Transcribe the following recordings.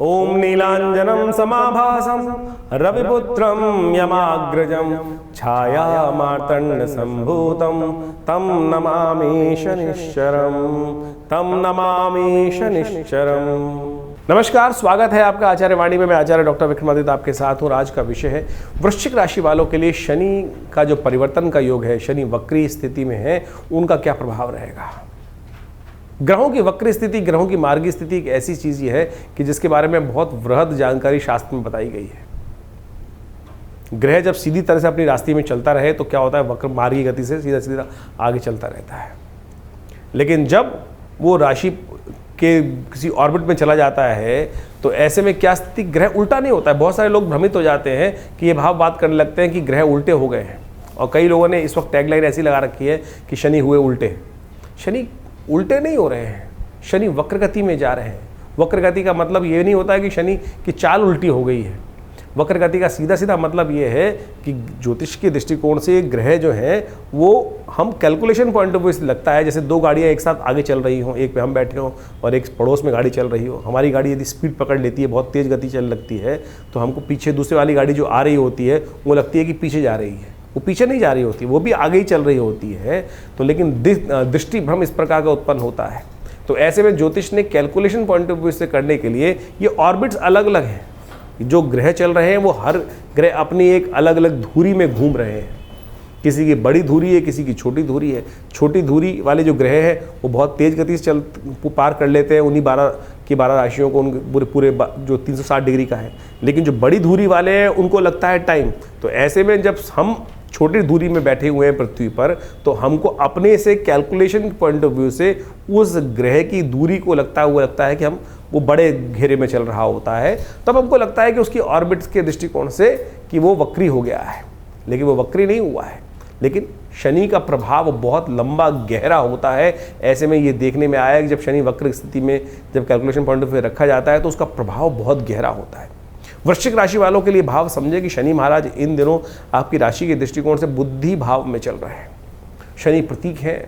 ओम नीलांजनं समाभासं रविपुत्रं यमाग्रजं छायामार्तण्ड संभूतं तं नमामि शनिश्चरम्। नमस्कार, स्वागत है आपका आचार्य वाणी में। मैं आचार्य डॉक्टर विक्रमादित्य आपके साथ हूँ। आज का विषय है वृश्चिक राशि वालों के लिए शनि का जो परिवर्तन का योग है, शनि वक्री स्थिति में है, उनका क्या प्रभाव रहेगा। ग्रहों की वक्री स्थिति, ग्रहों की मार्गी स्थिति एक ऐसी चीज ही है कि जिसके बारे में बहुत वृहद जानकारी शास्त्र में बताई गई है। ग्रह जब सीधी तरह से अपनी रास्ते में चलता रहे तो क्या होता है, वक्र मार्गी गति से सीधा सीधा आगे चलता रहता है। लेकिन जब वो राशि के किसी ऑर्बिट में चला जाता है तो ऐसे में क्या स्थिति, ग्रह उल्टा नहीं होता है। बहुत सारे लोग भ्रमित हो जाते हैं कि ये भाव बात करने लगते हैं कि ग्रह उल्टे हो गए हैं, और कई लोगों ने इस वक्त टैगलाइन ऐसी लगा रखी है कि शनि हुए उल्टे। शनि उल्टे नहीं हो रहे हैं, शनि वक्र गति में जा रहे हैं। वक्र गति का मतलब ये नहीं होता है कि शनि की चाल उल्टी हो गई है। वक्र गति का सीधा सीधा मतलब ये है कि ज्योतिष के दृष्टिकोण से ग्रह जो हैं वो हम कैलकुलेशन पॉइंट ऑफ व्यू से लगता है जैसे दो गाड़ियाँ एक साथ आगे चल रही हों, एक पे हम बैठे हों और एक पड़ोस में गाड़ी चल रही हो। हमारी गाड़ी यदि स्पीड पकड़ लेती है, बहुत तेज़ गति चल लगती है, तो हमको पीछे दूसरे वाली गाड़ी जो आ रही होती है वो लगती है कि पीछे जा रही है। वो पीछे नहीं जा रही होती, वो भी आगे ही चल रही होती है। तो लेकिन दृष्टि भ्रम इस प्रकार का उत्पन्न होता है। तो ऐसे में ज्योतिष ने कैलकुलेशन पॉइंट ऑफ व्यू से करने के लिए ये ऑर्बिट्स अलग अलग हैं। जो ग्रह चल रहे हैं वो हर ग्रह अपनी एक अलग अलग धुरी में घूम रहे हैं। किसी की बड़ी धुरी है, किसी की छोटी धुरी है। छोटी धुरी वाले जो ग्रह हैं वो बहुत तेज़ गति से पार कर लेते हैं उन्हीं 12 राशियों को, उनके पूरे जो 360 डिग्री का है। लेकिन जो बड़ी धुरी वाले हैं उनको लगता है टाइम। तो ऐसे में जब हम छोटी दूरी में बैठे हुए हैं पृथ्वी पर, तो हमको अपने से कैलकुलेशन पॉइंट ऑफ व्यू से उस ग्रह की दूरी को लगता है कि हम वो बड़े घेरे में चल रहा होता है। तब हमको लगता है कि उसकी ऑर्बिट्स के दृष्टिकोण से कि वो वक्री हो गया है, लेकिन वो वक्री नहीं हुआ है। लेकिन शनि का प्रभाव बहुत लंबा गहरा होता है। ऐसे में ये देखने में आया कि जब शनि वक्र स्थिति में जब कैलकुलेशन पॉइंट ऑफ व्यू रखा जाता है तो उसका प्रभाव बहुत गहरा होता है। वृश्चिक राशि वालों के लिए भाव समझे कि शनि महाराज इन दिनों आपकी राशि के दृष्टिकोण से बुद्धि भाव में चल रहे हैं। शनि प्रतीक हैं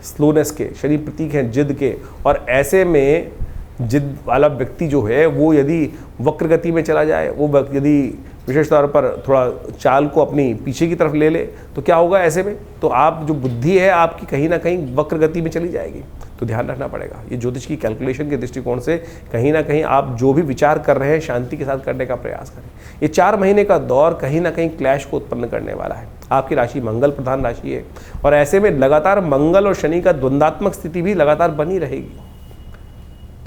स्लोनेस के, शनि प्रतीक हैं जिद के, और ऐसे में जिद वाला व्यक्ति जो है वो यदि वक्र गति में चला जाए, वो यदि विशेष तौर पर थोड़ा चाल को अपनी पीछे की तरफ ले ले, तो क्या होगा ऐसे में, तो आप जो बुद्धि है आपकी कहीं ना कहीं वक्र गति में चली जाएगी। तो ध्यान रखना पड़ेगा। ये ज्योतिष की कैलकुलेशन के दृष्टिकोण से कहीं ना कहीं आप जो भी विचार कर रहे हैं शांति के साथ करने का प्रयास करें। ये 4 महीने का दौर कहीं ना कहीं क्लैश को उत्पन्न करने वाला है। आपकी राशि मंगल प्रधान राशि है, और ऐसे में लगातार मंगल और शनि का द्वंद्वात्मक स्थिति भी लगातार बनी रहेगी।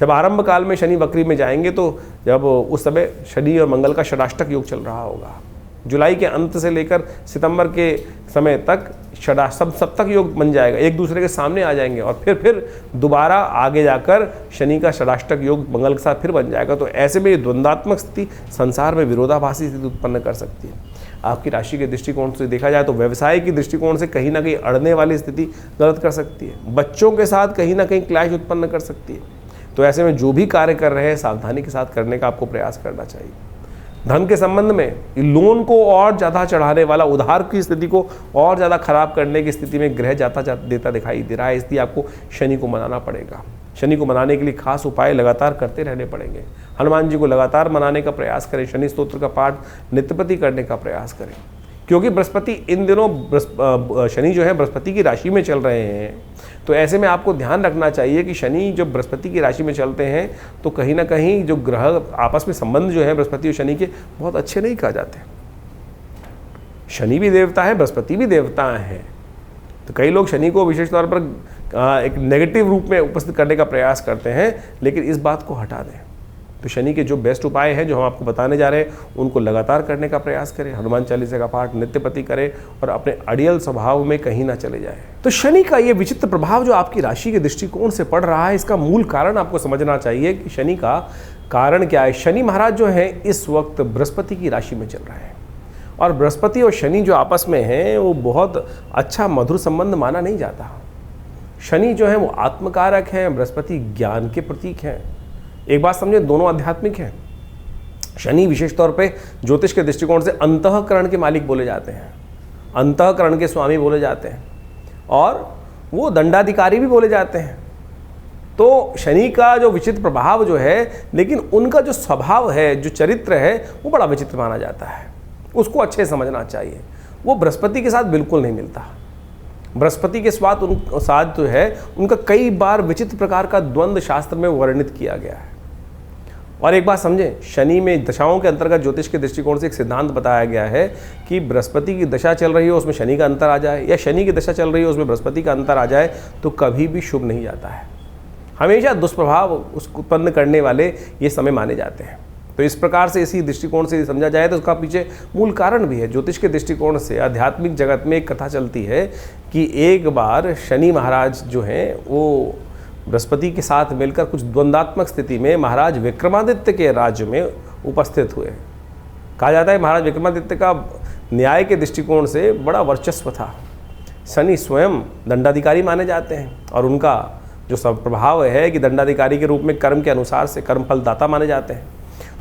जब आरंभ काल में शनि वक्री में जाएंगे तो जब उस समय शनि और मंगल का षडाष्टक योग चल रहा होगा। जुलाई के अंत से लेकर सितंबर के समय तक सप्तक योग बन जाएगा, एक दूसरे के सामने आ जाएंगे, और फिर दोबारा आगे जाकर शनि का षडाष्टक योग मंगल के साथ फिर बन जाएगा। तो ऐसे में ये द्वंद्वात्मक स्थिति संसार में विरोधाभासी स्थिति उत्पन्न कर सकती है। आपकी राशि के दृष्टिकोण से देखा जाए तो व्यवसाय की दृष्टिकोण से कहीं ना कहीं अड़ने वाली स्थिति गलत कर सकती है। बच्चों के साथ कहीं ना कहीं क्लैश उत्पन्न कर सकती है। तो ऐसे में जो भी कार्य कर रहे हैं सावधानी के साथ करने का आपको प्रयास करना चाहिए। धन के संबंध में लोन को और ज़्यादा चढ़ाने वाला, उधार की स्थिति को और ज़्यादा खराब करने की स्थिति में ग्रह जाता देता दिखाई दे रहा है। इसलिए आपको शनि को मनाना पड़ेगा। शनि को मनाने के लिए खास उपाय लगातार करते रहने पड़ेंगे। हनुमान जी को लगातार मनाने का प्रयास करें। शनि स्तोत्र का पाठ नित्यप्रति करने का प्रयास करें, क्योंकि बृहस्पति इन दिनों शनि जो है बृहस्पति की राशि में चल रहे हैं। तो ऐसे में आपको ध्यान रखना चाहिए कि शनि जब बृहस्पति की राशि में चलते हैं तो कहीं ना कहीं जो ग्रह आपस में संबंध जो है बृहस्पति और शनि के बहुत अच्छे नहीं कहा जाते। शनि भी देवता है, बृहस्पति भी देवता है। तो कई लोग शनि को विशेष तौर पर एक नेगेटिव रूप में उपस्थित करने का प्रयास करते हैं, लेकिन इस बात को हटा दें। तो शनि के जो बेस्ट उपाय हैं जो हम आपको बताने जा रहे हैं उनको लगातार करने का प्रयास करें। हनुमान चालीसा का पाठ नित्यप्रति करें और अपने अड़ियल स्वभाव में कहीं ना चले जाए। तो शनि का ये विचित्र प्रभाव जो आपकी राशि के दृष्टिकोण से पड़ रहा है, इसका मूल कारण आपको समझना चाहिए कि शनि का कारण क्या है। शनि महाराज जो है इस वक्त बृहस्पति की राशि में चल रहे हैं, और बृहस्पति और शनि जो आपस में हैं वो बहुत अच्छा मधुर संबंध माना नहीं जाता। शनि जो है वो आत्मकारक हैं, बृहस्पति ज्ञान के प्रतीक हैं। एक बात समझे, दोनों आध्यात्मिक हैं। शनि विशेष तौर पे ज्योतिष के दृष्टिकोण से अंतःकरण के मालिक बोले जाते हैं, अंतःकरण के स्वामी बोले जाते हैं, और वो दंडाधिकारी भी बोले जाते हैं। तो शनि का जो विचित्र प्रभाव जो है, लेकिन उनका जो स्वभाव है, जो चरित्र है, वो बड़ा विचित्र माना जाता है। उसको अच्छे समझना चाहिए। वो बृहस्पति के साथ बिल्कुल नहीं मिलता। बृहस्पति के साथ जो है उनका कई बार विचित्र प्रकार का द्वंद्व शास्त्र में वर्णित किया गया है। और एक बात समझें, शनि में दशाओं के अंतर्गत ज्योतिष के दृष्टिकोण से एक सिद्धांत बताया गया है कि बृहस्पति की दशा चल रही हो उसमें शनि का अंतर आ जाए, या शनि की दशा चल रही हो उसमें बृहस्पति का अंतर आ जाए, तो कभी भी शुभ नहीं जाता है। हमेशा दुष्प्रभाव उसको उत्पन्न करने वाले ये समय माने जाते हैं। तो इस प्रकार से इसी दृष्टिकोण से समझा जाए तो उसका पीछे मूल कारण भी है। ज्योतिष के दृष्टिकोण से आध्यात्मिक जगत में एक कथा चलती है कि एक बार शनि महाराज जो हैं वो बृहस्पति के साथ मिलकर कुछ द्वंद्वात्मक स्थिति में महाराज विक्रमादित्य के राज्य में उपस्थित हुए। कहा जाता है महाराज विक्रमादित्य का न्याय के दृष्टिकोण से बड़ा वर्चस्व था। शनि स्वयं दंडाधिकारी माने जाते हैं और उनका जो सब प्रभाव है कि दंडाधिकारी के रूप में कर्म के अनुसार से कर्मफल दाता माने जाते हैं।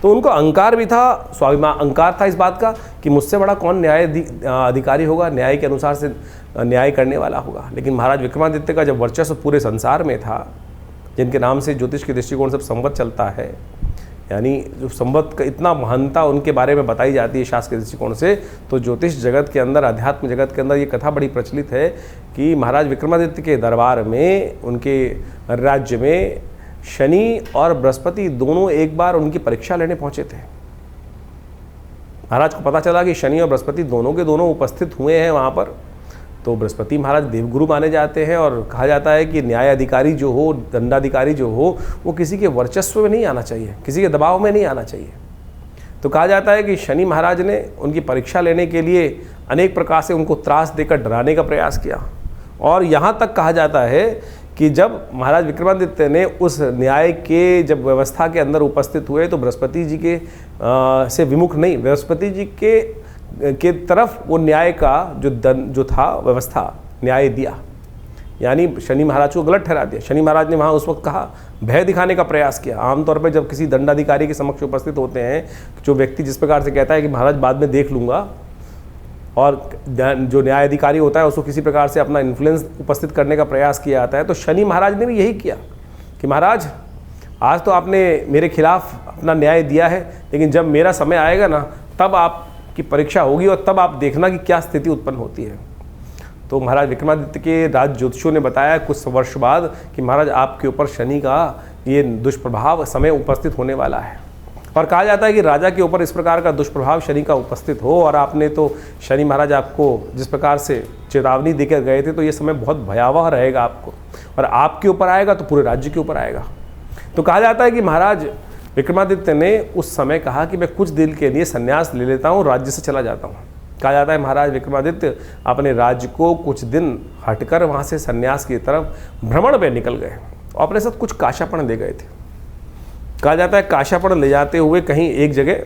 तो उनको अहंकार भी था, स्वाभिमान अहंकार था इस बात का कि मुझसे बड़ा कौन न्याय अधिकारी होगा, न्याय के अनुसार से न्याय करने वाला होगा। लेकिन महाराज विक्रमादित्य का जब वर्चस्व पूरे संसार में था, जिनके नाम से ज्योतिष के दृष्टिकोण से संवत चलता है, यानी जो संवत का इतना महानता उनके बारे में बताई जाती है शास्त्र के दृष्टिकोण से, तो ज्योतिष जगत के अंदर, अध्यात्म जगत के अंदर ये कथा बड़ी प्रचलित है कि महाराज विक्रमादित्य के दरबार में, उनके राज्य में शनि और बृहस्पति दोनों एक बार उनकी परीक्षा लेने पहुंचे थे। महाराज को पता चला कि शनि और बृहस्पति दोनों के दोनों उपस्थित हुए हैं वहाँ पर। तो बृहस्पति महाराज देवगुरु माने जाते हैं और कहा जाता है कि न्याय अधिकारी जो हो, दंडाधिकारी जो हो, वो किसी के वर्चस्व में नहीं आना चाहिए, किसी के दबाव में नहीं आना चाहिए। तो कहा जाता है कि शनि महाराज ने उनकी परीक्षा लेने के लिए अनेक प्रकार से उनको त्रास देकर डराने का प्रयास किया। और यहाँ तक कहा जाता है कि जब महाराज विक्रमादित्य ने उस न्याय के जब व्यवस्था के अंदर उपस्थित हुए तो बृहस्पति जी के से विमुख नहीं, बृहस्पति जी के तरफ वो न्याय का जो था व्यवस्था न्याय दिया, यानी शनि महाराज को गलत ठहरा दिया। शनि महाराज ने वहाँ उस वक्त कहा, भय दिखाने का प्रयास किया। आमतौर पर जब किसी दंडाधिकारी के समक्ष उपस्थित होते हैं, जो व्यक्ति जिस प्रकार से कहता है कि महाराज बाद में देख लूँगा, और जो न्यायाधिकारी होता है उसको किसी प्रकार से अपना इन्फ्लुएंस उपस्थित करने का प्रयास किया जाता है, तो शनि महाराज ने भी यही किया कि महाराज आज तो आपने मेरे खिलाफ अपना न्याय दिया है, लेकिन जब मेरा समय आएगा ना, तब आपकी परीक्षा होगी और तब आप देखना कि क्या स्थिति उत्पन्न होती है। तो महाराज विक्रमादित्य के राज ज्योतिषियों ने बताया कुछ वर्ष बाद कि महाराज आपके ऊपर शनि का ये दुष्प्रभाव समय उपस्थित होने वाला है। और कहा जाता है कि राजा के ऊपर इस प्रकार का दुष्प्रभाव शनि का उपस्थित हो, और आपने तो शनि महाराज आपको जिस प्रकार से चेतावनी देकर गए थे, तो ये समय बहुत भयावह रहेगा आपको, और आपके ऊपर आएगा तो पूरे राज्य के ऊपर आएगा। तो कहा जाता है कि महाराज विक्रमादित्य ने उस समय कहा कि मैं कुछ दिन के लिए संन्यास ले लेता हूँ, राज्य से चला जाता हूँ। कहा जाता है महाराज विक्रमादित्य अपने राज्य को कुछ दिन हटकर वहाँ से संन्यास की तरफ भ्रमण में निकल गए और अपने साथ कुछ काशापण ले गए थे। कहा जाता है काशापण ले जाते हुए कहीं एक जगह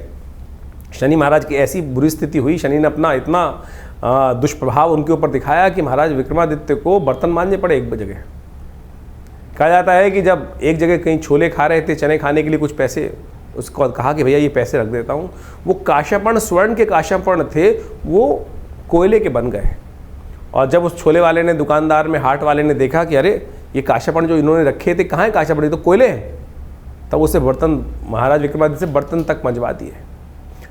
शनि महाराज की ऐसी बुरी स्थिति हुई, शनि ने अपना इतना दुष्प्रभाव उनके ऊपर दिखाया कि महाराज विक्रमादित्य को बर्तन मांजने पड़े एक जगह। कहा जाता है कि जब एक जगह कहीं छोले खा रहे थे, चने खाने के लिए कुछ पैसे, उसको कहा कि भैया ये पैसे रख देता हूँ, वो काशापण स्वर्ण के काशापण थे, वो कोयले के बन गए। और जब उस छोले वाले ने, दुकानदार में हाट वाले ने देखा कि अरे ये काशापण जो इन्होंने रखे थे कहाँ है काशापण, ये तो कोयले हैं, तब उसे बर्तन महाराज विक्रमादित्य से बर्तन तक मंजवा दिए।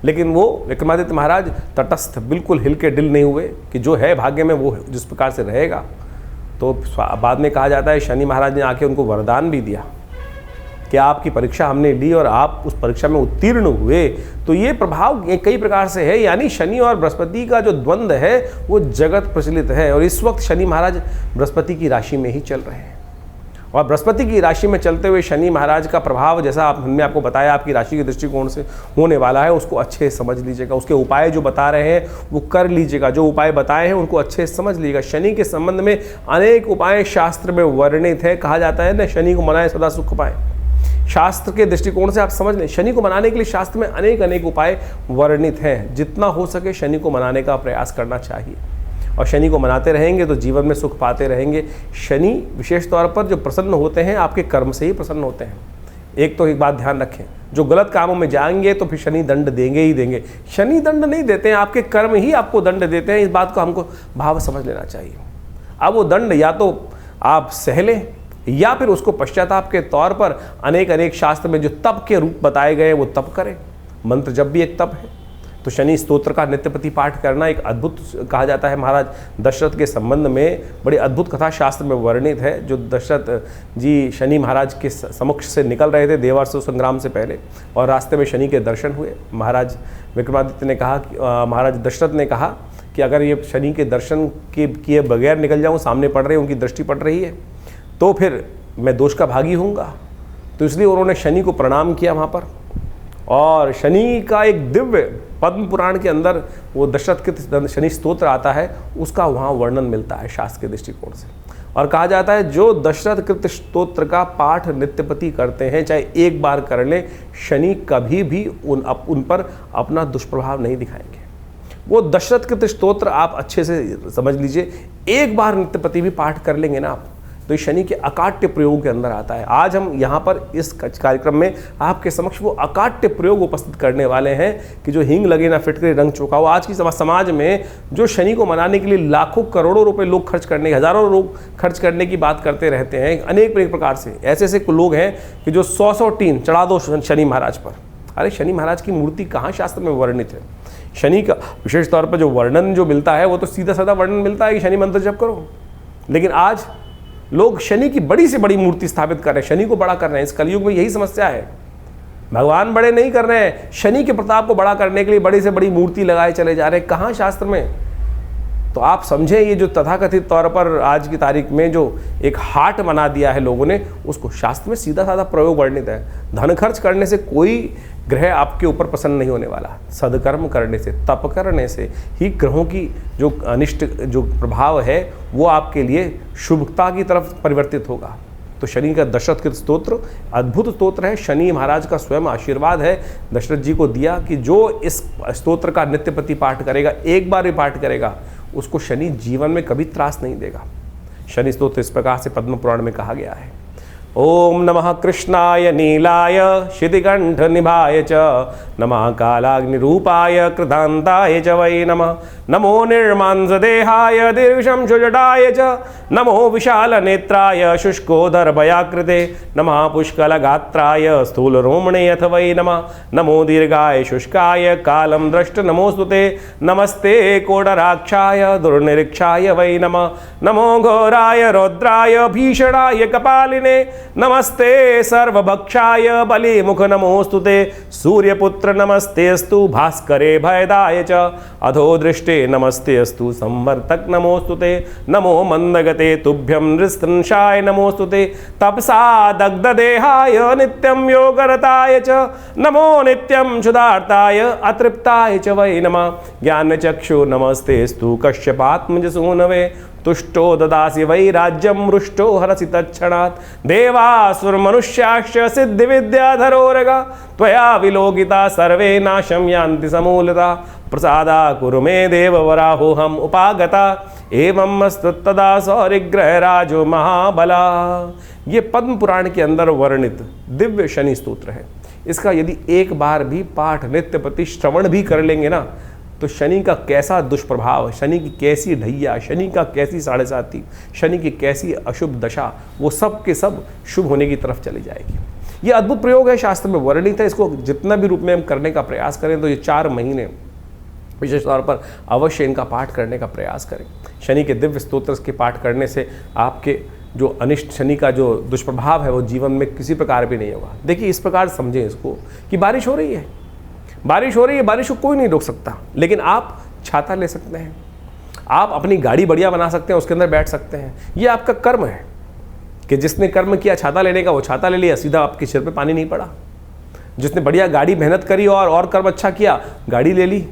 लेकिन वो विक्रमादित्य महाराज तटस्थ, बिल्कुल हिल के डिल नहीं हुए कि जो है भाग्य में वो जिस प्रकार से रहेगा। तो बाद में कहा जाता है शनि महाराज ने आके उनको वरदान भी दिया कि आपकी परीक्षा हमने ली और आप उस परीक्षा में उत्तीर्ण हुए। तो ये प्रभाव कई प्रकार से है, यानी शनि और बृहस्पति का जो द्वंद्व है वो जगत प्रचलित है। और इस वक्त शनि महाराज बृहस्पति की राशि में ही चल रहे हैं, और बृहस्पति की राशि में चलते हुए शनि महाराज का प्रभाव, जैसा हमने आपको बताया आपकी राशि के दृष्टिकोण से होने वाला है, उसको अच्छे से समझ लीजिएगा। उसके उपाय जो बता रहे हैं वो कर लीजिएगा, जो उपाय बताए हैं उनको अच्छे से समझ लीजिएगा। शनि के संबंध में अनेक उपाय शास्त्र में वर्णित है। कहा जाता है न, शनि को मनाए सदा सुख पाए। शास्त्र के दृष्टिकोण से आप समझ लें, शनि को मनाने के लिए शास्त्र में अनेक उपाय वर्णित हैं। जितना हो सके शनि को मनाने का प्रयास करना चाहिए, और शनि को मनाते रहेंगे तो जीवन में सुख पाते रहेंगे। शनि विशेष तौर पर जो प्रसन्न होते हैं आपके कर्म से ही प्रसन्न होते हैं। एक बात ध्यान रखें, जो गलत कामों में जाएंगे तो फिर शनि दंड देंगे ही देंगे। शनि दंड नहीं देते हैं, आपके कर्म ही आपको दंड देते हैं। इस बात को हमको भाव समझ लेना चाहिए। अब वो दंड या तो आप सह लें या फिर उसको पश्चाताप के तौर पर अनेक अनेक शास्त्र में जो तप के रूप बताए गए वो तप करें। मंत्र जप भी एक तप है। तो शनि स्तोत्र का नित्यप्रति पाठ करना एक अद्भुत कहा जाता है। महाराज दशरथ के संबंध में बड़ी अद्भुत कथा शास्त्र में वर्णित है। जो दशरथ जी शनि महाराज के समक्ष से निकल रहे थे देवासुर संग्राम से पहले, और रास्ते में शनि के दर्शन हुए। महाराज विक्रमादित्य ने कहा कि महाराज दशरथ ने कहा कि अगर ये शनि के दर्शन के किए बगैर निकल जाऊँ, सामने पड़ रहे, उनकी दृष्टि पड़ रही है, तो फिर मैं दोष का भागी होऊंगा। तो इसलिए उन्होंने शनि को प्रणाम किया वहाँ पर। और शनि का एक दिव्य पद्म पुराण के अंदर वो दशरथ के शनि स्तोत्र आता है, उसका वहाँ वर्णन मिलता है शास्त्र के दृष्टिकोण से। और कहा जाता है जो दशरथ कृत स्तोत्र का पाठ नित्यपति करते हैं, चाहे एक बार कर ले, शनि कभी भी उन पर अपना दुष्प्रभाव नहीं दिखाएंगे। वो दशरथ कृत स्तोत्र आप अच्छे से समझ लीजिए, एक बार नित्यपति भी पाठ कर लेंगे ना आप, तो ये शनि के अकाट्य प्रयोग के अंदर आता है। आज हम यहाँ पर इस कार्यक्रम में आपके समक्ष वो अकाट्य प्रयोग उपस्थित करने वाले हैं कि जो हींग लगे ना फिटकरे रंग चौका। वो आज की समाज में जो शनि को मनाने के लिए लाखों करोड़ों रुपए लोग खर्च करने, हजारों लोग खर्च करने की बात करते रहते हैं, अनेक प्रकार से ऐसे लोग हैं कि जो 100 टीन चढ़ा दो शनि महाराज पर। अरे शनि महाराज की मूर्ति कहाँ शास्त्र में वर्णित है? शनि का विशेष तौर पर जो वर्णन जो मिलता है वो तो सीधा साधा वर्णन मिलता है कि शनि मंत्र जप करो। लेकिन आज लोग शनि की बड़ी से बड़ी मूर्ति स्थापित कर रहे हैं, शनि को बड़ा कर रहे हैं। इस कलयुग में यही समस्या है, भगवान बड़े नहीं कर रहे हैं, शनि के प्रताप को बड़ा करने के लिए बड़ी से बड़ी मूर्ति लगाए चले जा रहे हैं। कहाँ शास्त्र में? तो आप समझें, ये जो तथाकथित तौर पर आज की तारीख में जो एक हाट बना दिया है लोगों ने, उसको शास्त्र में सीधा साधा प्रयोग वर्णित है। धन खर्च करने से कोई ग्रह आपके ऊपर प्रसन्न नहीं होने वाला। सदकर्म करने से, तप करने से ही ग्रहों की जो अनिष्ट जो प्रभाव है वो आपके लिए शुभता की तरफ परिवर्तित होगा। तो शनि का दशरथ कृत स्तोत्र अद्भुत स्तोत्र है। शनि महाराज का स्वयं आशीर्वाद है दशरथ जी को दिया कि जो इस स्तोत्र का नित्यप्रति पाठ करेगा, एक बार भी पाठ करेगा, उसको शनि जीवन में कभी त्रास नहीं देगा। शनि स्तोत्र इस प्रकार से पद्म पुराण में कहा गया है। ओम नमः कृष्णाय नीलाय शितिकंठ निभाय च, नमः कालाग्निरूपाय कृतांताय च वै नमः। नमो निर्मांसदेहाय दीर्घशंशुजटाय च, नमो विशालनेत्राय शुष्कोदरभयाकृते, नमः पुष्कलगात्राय स्थूलरोमणे अथ वै नमः। नमो दीर्घाय शुष्काय कालं द्रष्ट नमोस्तुते, नमस्ते कोडराक्षाय दुर्निरीक्षाय वै नमः। नमो घोराय रौद्राय भीषणाय कपालिने, नमस्ते सर्वभक्षाय बलिमुख नमोस्तुते। सूर्यपुत्र नमस्तेस्तु भास्करे भयदाय च, अधो दृष्टे नमस्तेस्तु संवर्तक नमोस्तुते। नमो मंदगते तुभ्यं नृस्तंशाय नमोस्तुते, तपसा दग्धदेहाय नित्यं योगरताय च, नमो नित्यं क्षुधार्ताय अतृप्ताय च वै नमः। ज्ञानचक्षु नमस्तेस्तु कश्यपात्मजसूनवे, तुष्टो ददासि वै राज्यं रुष्टो हरसि तत्क्षणात्। देवासुरमनुष्याश्च सिद्धिविद्याधरोरगा, त्वया विलोकिता सर्वे नाशं यान्ति समूलता। प्रसादा कुरु मे देववराहोऽहम् उपागता, एवं मस्तदा सौरिग्रहराजो महाबला। ये पद्म पुराण के अंदर वर्णित दिव्य शनि स्तोत्र है। इसका यदि एक बार भी पाठ नित्यप्रति श्रवण भी कर लेंगे ना, तो शनि का कैसा दुष्प्रभाव, शनि की कैसी ढैया, शनि का कैसी साढ़े साथी, शनि की कैसी अशुभ दशा, वो सब के सब शुभ होने की तरफ चली जाएगी। ये अद्भुत प्रयोग है, शास्त्र में वर्णित है। इसको जितना भी रूप में हम करने का प्रयास करें तो ये 4 महीने विशेष तौर पर अवश्य इनका पाठ करने का प्रयास करें। शनि के दिव्य स्तोत्र के पाठ करने से आपके जो अनिष्ट शनि का जो दुष्प्रभाव है वो जीवन में किसी प्रकार भी नहीं होगा। देखिए इस प्रकार समझें इसको कि बारिश हो रही है, बारिश हो रही है, बारिश को कोई नहीं रोक सकता, लेकिन आप छाता ले सकते हैं, आप अपनी गाड़ी बढ़िया बना सकते हैं, उसके अंदर बैठ सकते हैं। ये आपका कर्म है कि जिसने कर्म किया छाता लेने का, वो छाता ले लिया, सीधा आपके सिर पे पानी नहीं पड़ा। जिसने बढ़िया गाड़ी मेहनत करी और कर्म अच्छा किया, गाड़ी ले ली,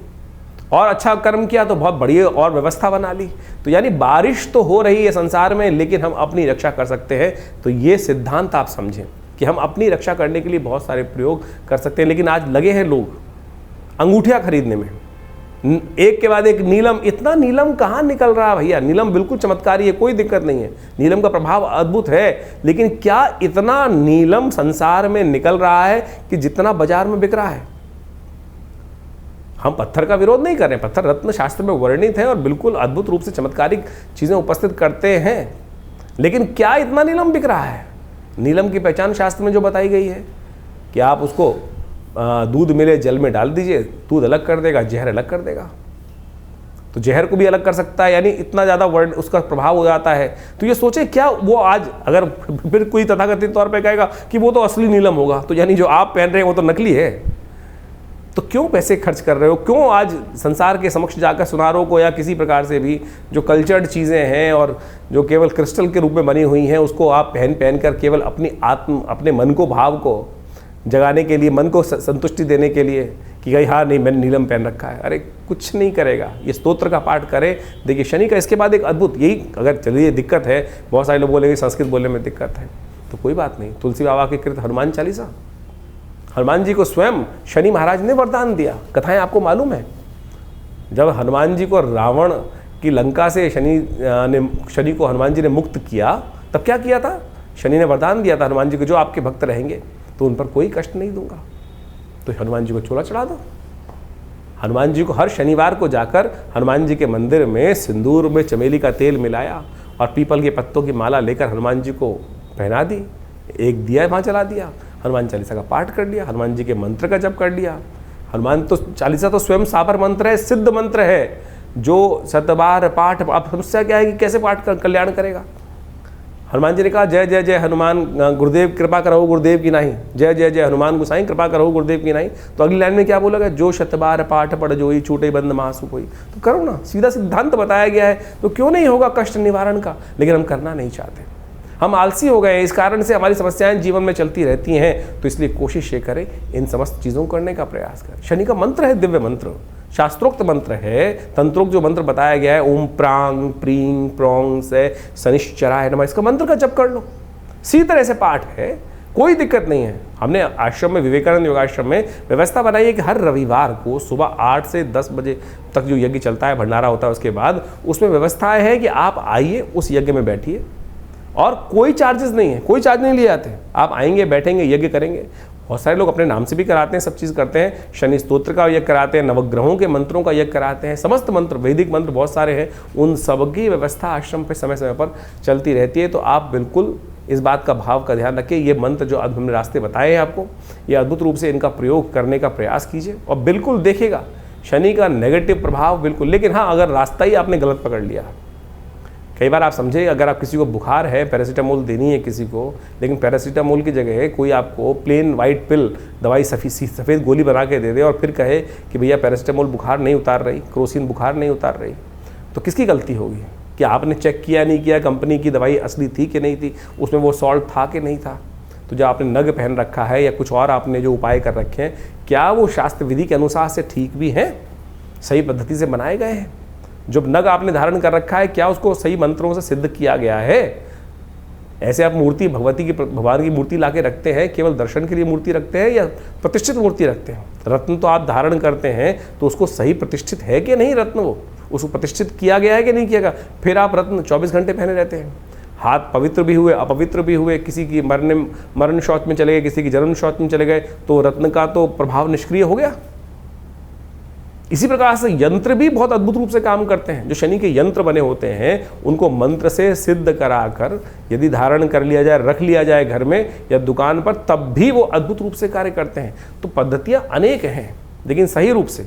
और अच्छा कर्म किया तो बहुत बढ़िया और व्यवस्था बना ली। तो यानी बारिश तो हो रही है संसार में, लेकिन हम अपनी रक्षा कर सकते हैं। तो ये सिद्धांत आप समझें कि हम अपनी रक्षा करने के लिए बहुत सारे प्रयोग कर सकते हैं। लेकिन आज लगे हैं लोग अंगूठियां खरीदने में, एक के बाद एक नीलम। इतना नीलम कहाँ निकल रहा है भैया? नीलम बिल्कुल चमत्कारी है, कोई दिक्कत नहीं है, नीलम का प्रभाव अद्भुत है। लेकिन क्या इतना नीलम संसार में निकल रहा है कि जितना बाजार में बिक रहा है? हम पत्थर का विरोध नहीं कर रहे हैं, पत्थर रत्न शास्त्र में वर्णित है और बिल्कुल अद्भुत रूप से चमत्कारिक चीज़ें उपस्थित करते हैं। लेकिन क्या इतना नीलम बिक रहा है? नीलम की पहचान शास्त्र में जो बताई गई है कि आप उसको दूध मिले जल में डाल दीजिए, दूध अलग कर देगा, जहर अलग कर देगा। तो जहर को भी अलग कर सकता है, यानी इतना ज़्यादा वर्ड उसका प्रभाव हो जाता है। तो ये सोचे क्या वो आज अगर फिर कोई तथाकथित तौर पे कहेगा कि वो तो असली नीलम होगा, तो यानी जो आप पहन रहे हैं वो तो नकली है। तो क्यों पैसे खर्च कर रहे हो? क्यों आज संसार के समक्ष जाकर सुनारों को या किसी प्रकार से भी जो कल्चर्ड चीज़ें हैं और जो केवल क्रिस्टल के रूप में बनी हुई हैं उसको आप पहन कर केवल अपने मन को, भाव को जगाने के लिए, मन को संतुष्टि देने के लिए कि भाई हाँ नहीं मैंने नीलम पहन रखा है। अरे कुछ नहीं करेगा। ये स्तोत्र का पाठ करें। देखिए शनि का इसके बाद एक अद्भुत, यही अगर चलिए दिक्कत है, बहुत सारे लोग बोलेंगे संस्कृत बोलने में दिक्कत है, तो कोई बात नहीं। तुलसी बाबा के कृत हनुमान चालीसा, हनुमान जी को स्वयं शनि महाराज ने वरदान दिया। कथाएं आपको मालूम है, जब हनुमान जी को रावण की लंका से शनि को हनुमान जी ने मुक्त किया, तब क्या किया था? शनि ने वरदान दिया था हनुमान जी को, जो आपके भक्त रहेंगे तो उन पर कोई कष्ट नहीं दूंगा। तो हनुमान जी को चोला चढ़ा दो। हनुमान जी को हर शनिवार को जाकर हनुमान जी के मंदिर में सिंदूर में चमेली का तेल मिलाया और पीपल के पत्तों की माला लेकर हनुमान जी को पहना दी, एक दिया वहाँ जला दिया, हनुमान चालीसा का पाठ कर लिया, हनुमान जी के मंत्र का जप कर लिया। हनुमान तो चालीसा तो स्वयं सापर मंत्र है, सिद्ध मंत्र है, जो 7 बार पाठ। अब समस्या क्या है कि कैसे पाठ कर कल्याण करेगा? हनुमान जी ने कहा जय जय जय हनुमान गुरुदेव कृपा करो गुरुदेव की नहीं, जय जय जय हनुमान गोसाई कृपा करो गुरुदेव की नहीं। तो अगली लाइन में क्या बोला गया? जो 7 बार पाठ पढ़ जोई छूटे बंद मासु कोई। तो करो ना, सीधा सिद्धांत बताया गया है, तो क्यों नहीं होगा कष्ट निवारण का? लेकिन हम करना नहीं चाहते, हम आलसी हो गए। इस कारण से हमारी समस्याएं जीवन में चलती रहती हैं। तो इसलिए कोशिश ये करें इन समस्त चीज़ों को करने का प्रयास करें। शनि का मंत्र है दिव्य मंत्र, शास्त्रोक्त मंत्र है, तंत्रोक्त जो मंत्र बताया गया है, ओम प्रांग प्रीं प्रोंग से शनिश्चराय नमः, इसका मंत्र का जप कर लो। इसी तरह से पाठ है, कोई दिक्कत नहीं है। हमने आश्रम में, विवेकानंद योगाश्रम में व्यवस्था बनाई है कि हर रविवार को सुबह 8 से 10 बजे तक जो यज्ञ चलता है, भंडारा होता है, उसके बाद उसमें व्यवस्था है कि आप आइए, उस यज्ञ में बैठिए और कोई चार्जेस नहीं है, कोई चार्ज नहीं लिए जाते। आप आएंगे, बैठेंगे, यज्ञ करेंगे। बहुत सारे लोग अपने नाम से भी कराते हैं, सब चीज़ करते हैं। शनि स्तोत्र का यज्ञ कराते हैं, नवग्रहों के मंत्रों का यज्ञ कराते हैं, समस्त मंत्र, वैदिक मंत्र बहुत सारे हैं, उन सबकी व्यवस्था आश्रम पे समय समय पर चलती रहती है। तो आप बिल्कुल इस बात का भाव का ध्यान रखिए। ये मंत्र जो हमने रास्ते बताए हैं आपको, ये अद्भुत रूप से इनका प्रयोग करने का प्रयास कीजिए और बिल्कुल देखिएगा शनि का नेगेटिव प्रभाव बिल्कुल। लेकिन हाँ, अगर रास्ता ही आपने गलत पकड़ लिया, कई बार आप समझे, अगर आप किसी को बुखार है, पैरासीटामोल देनी है किसी को, लेकिन पैरासीटामोल की जगह कोई आपको प्लेन वाइट पिल दवाई सफ़ेद गोली बना के दे दे और फिर कहे कि भैया पैरासीटामोल बुखार नहीं उतार रही, क्रोसिन बुखार नहीं उतार रही, तो किसकी गलती होगी? कि आपने चेक किया नहीं किया, कंपनी की दवाई असली थी कि नहीं थी, उसमें वो सॉल्ट था कि नहीं था। तो जो आपने नग पहन रखा है या कुछ और आपने जो उपाय कर रखे हैं, क्या वो शास्त्र विधि के अनुसार से ठीक भी हैं, सही पद्धति से बनाए गए हैं? जो नग आपने धारण कर रखा है, क्या उसको सही मंत्रों से सिद्ध किया गया है? ऐसे आप मूर्ति भगवान की मूर्ति लाके रखते हैं, केवल दर्शन के लिए मूर्ति रखते हैं या प्रतिष्ठित मूर्ति रखते हैं? रत्न तो आप धारण करते हैं, तो उसको सही प्रतिष्ठित है कि नहीं रत्न, वो उसको प्रतिष्ठित किया गया है कि नहीं किया गया? फिर आप रत्न 24 घंटे पहने रहते हैं। हाथ पवित्र भी हुए, अपवित्र भी हुए, किसी की मरण शौच में चले गए, किसी की जन्म शौच में चले गए, तो रत्न का तो प्रभाव निष्क्रिय हो गया। इसी प्रकार से यंत्र भी बहुत अद्भुत रूप से काम करते हैं। जो शनि के यंत्र बने होते हैं, उनको मंत्र से सिद्ध कराकर यदि धारण कर लिया जाए, रख लिया जाए घर में या दुकान पर, तब भी वो अद्भुत रूप से कार्य करते हैं। तो पद्धतियां अनेक हैं, लेकिन सही रूप से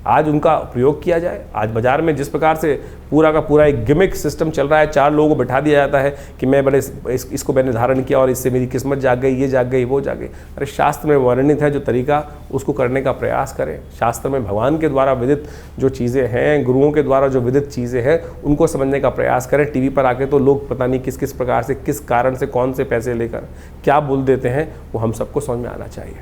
आज उनका प्रयोग किया जाए। आज बाजार में जिस प्रकार से पूरा का पूरा एक गिमिक सिस्टम चल रहा है, 4 लोगों को बैठा दिया जाता है कि मैं बड़े इसको मैंने धारण किया और इससे मेरी किस्मत जाग गई, ये जाग गई, वो जाग गई। अरे शास्त्र में वर्णित है जो तरीका, उसको करने का प्रयास करें। शास्त्र में भगवान के द्वारा विदित जो चीज़ें हैं, गुरुओं के द्वारा जो विदित चीज़ें हैं, उनको समझने का प्रयास करें। टीवी पर आके तो लोग पता नहीं किस किस प्रकार से, किस कारण से, कौन से पैसे लेकर क्या बोल देते हैं, वो हम सबको समझ में आना चाहिए।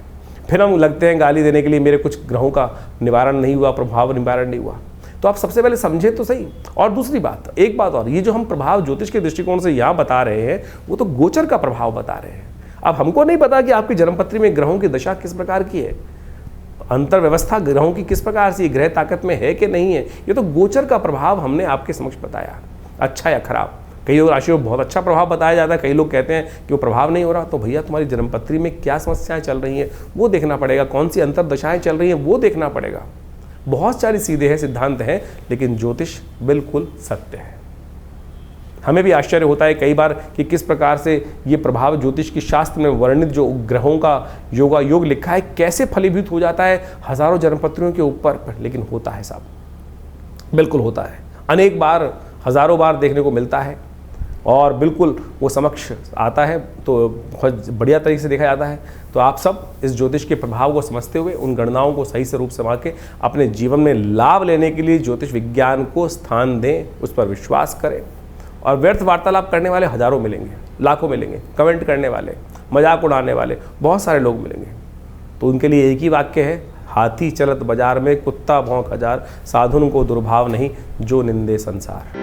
फिर हम लगते हैं गाली देने के लिए, मेरे कुछ ग्रहों का निवारण नहीं हुआ, प्रभाव निवारण नहीं हुआ। तो आप सबसे पहले समझे तो सही। और दूसरी बात, एक बात और, ये जो हम प्रभाव ज्योतिष के दृष्टिकोण से यहाँ बता रहे हैं, वो तो गोचर का प्रभाव बता रहे हैं। अब हमको नहीं पता कि आपकी जन्मपत्री में ग्रहों की दशा किस प्रकार की है, अंतर व्यवस्था ग्रहों की किस प्रकार से, ग्रह ताकत में है कि नहीं है। ये तो गोचर का प्रभाव हमने आपके समक्ष बताया, अच्छा या खराब। कई राशियों को बहुत अच्छा प्रभाव बताया जाता है, कई लोग कहते हैं कि वो प्रभाव नहीं हो रहा। तो भैया तुम्हारी जन्मपत्री में क्या समस्याएं चल रही हैं वो देखना पड़ेगा, कौन सी अंतर दशाएं चल रही हैं वो देखना पड़ेगा। बहुत सारी सीधे हैं, सिद्धांत हैं, लेकिन ज्योतिष बिल्कुल सत्य है। हमें भी आश्चर्य होता है कई बार कि किस प्रकार से ये प्रभाव ज्योतिष की शास्त्र में वर्णित जो ग्रहों का योग लिखा है कैसे फलीभूत हो जाता है हजारों जन्मपत्रियों के ऊपर, लेकिन होता है साहब, बिल्कुल होता है, अनेक बार हजारों बार देखने को मिलता है और बिल्कुल वो समक्ष आता है तो बहुत बढ़िया तरीके से देखा जाता है। तो आप सब इस ज्योतिष के प्रभाव को समझते हुए उन गणनाओं को सही से रूप से के अपने जीवन में लाभ लेने के लिए ज्योतिष विज्ञान को स्थान दें, उस पर विश्वास करें। और व्यर्थ वार्तालाप करने वाले हजारों मिलेंगे, लाखों मिलेंगे, कमेंट करने वाले, मजाक उड़ाने वाले बहुत सारे लोग मिलेंगे। तो उनके लिए एक ही वाक्य है, हाथी चलत बाजार में कुत्ता भौंक हजार, साधुन को दुर्भाव नहीं जो निंदे संसार।